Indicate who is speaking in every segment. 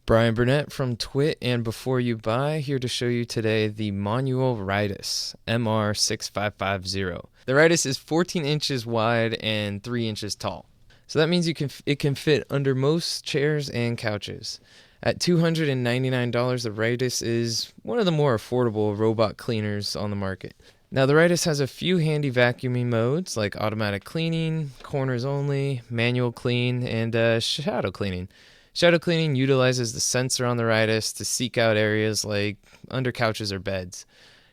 Speaker 1: Bryan Burnett from Twit, and Before You Buy, here to show you today the Moneual Rydis MR6550. The Rydis is 14 inches wide and 3 inches tall. So that means it can fit under most chairs and couches. At $299, the Rydis is one of the more affordable robot cleaners on the market. Now, the Rydis has a few handy vacuuming modes like automatic cleaning, corners only, manual clean, and shadow cleaning. Shadow cleaning utilizes the sensor on the Rydis to seek out areas like under couches or beds.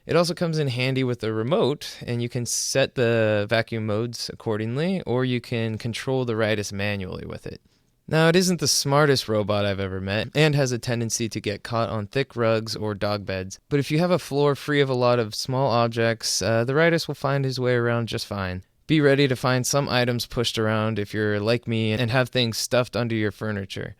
Speaker 1: It also comes in handy with a remote, and you can set the vacuum modes accordingly, or you can control the Rydis manually with it. Now, it isn't the smartest robot I've ever met, and has a tendency to get caught on thick rugs or dog beds. But if you have a floor free of a lot of small objects, the Rydis will find his way around just fine. Be ready to find some items pushed around if you're like me and have things stuffed under your furniture.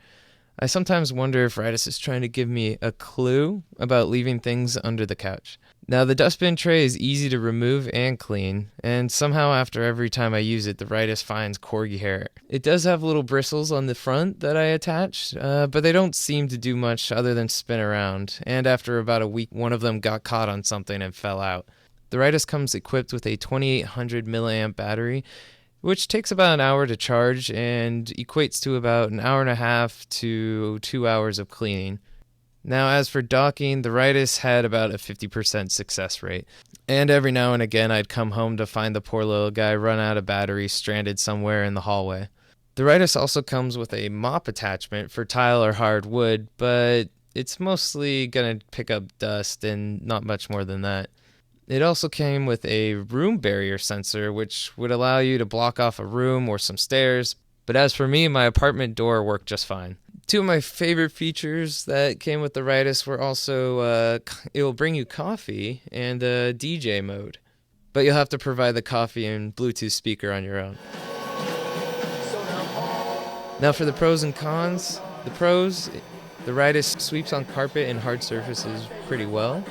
Speaker 1: I sometimes wonder if Rydis is trying to give me a clue about leaving things under the couch. Now, the dustbin tray is easy to remove and clean, and somehow after every time I use it, the Rydis finds corgi hair. It does have little bristles on the front that I attached, but they don't seem to do much other than spin around, and after about a week, one of them got caught on something and fell out. The Rydis comes equipped with a 2800 milliamp battery, which takes about an hour to charge and equates to about an hour and a half to 2 hours of cleaning. Now, as for docking, the Rydis had about a 50% success rate. And every now and again, I'd come home to find the poor little guy run out of battery stranded somewhere in the hallway. The Rydis also comes with a mop attachment for tile or hard wood, but it's mostly going to pick up dust and not much more than that. It also came with a room barrier sensor, which would allow you to block off a room or some stairs. But as for me, my apartment door worked just fine. Two of my favorite features that came with the Rydis were also it will bring you coffee and a DJ mode. But you'll have to provide the coffee and Bluetooth speaker on your own. Now for the pros and cons. The pros, the Rydis sweeps on carpet and hard surfaces pretty well,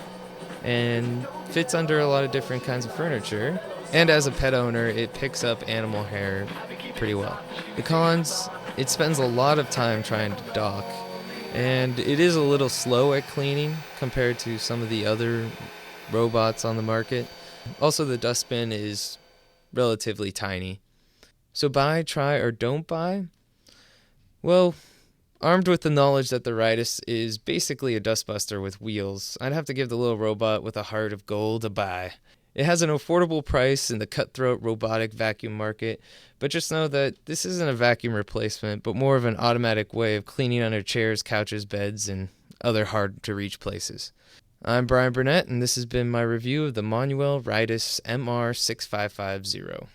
Speaker 1: and fits under a lot of different kinds of furniture. And as a pet owner, it picks up animal hair pretty well. The cons, it spends a lot of time trying to dock, and it is a little slow at cleaning compared to some of the other robots on the market. Also, the dustbin is relatively tiny. So buy, try, or don't buy? Well, armed with the knowledge that the Rydis is basically a dustbuster with wheels, I'd have to give the little robot with a heart of gold a buy. It has an affordable price in the cutthroat robotic vacuum market, but just know that this isn't a vacuum replacement, but more of an automatic way of cleaning under chairs, couches, beds, and other hard-to-reach places. I'm Bryan Burnett, and this has been my review of the Moneual Rydis MR6550.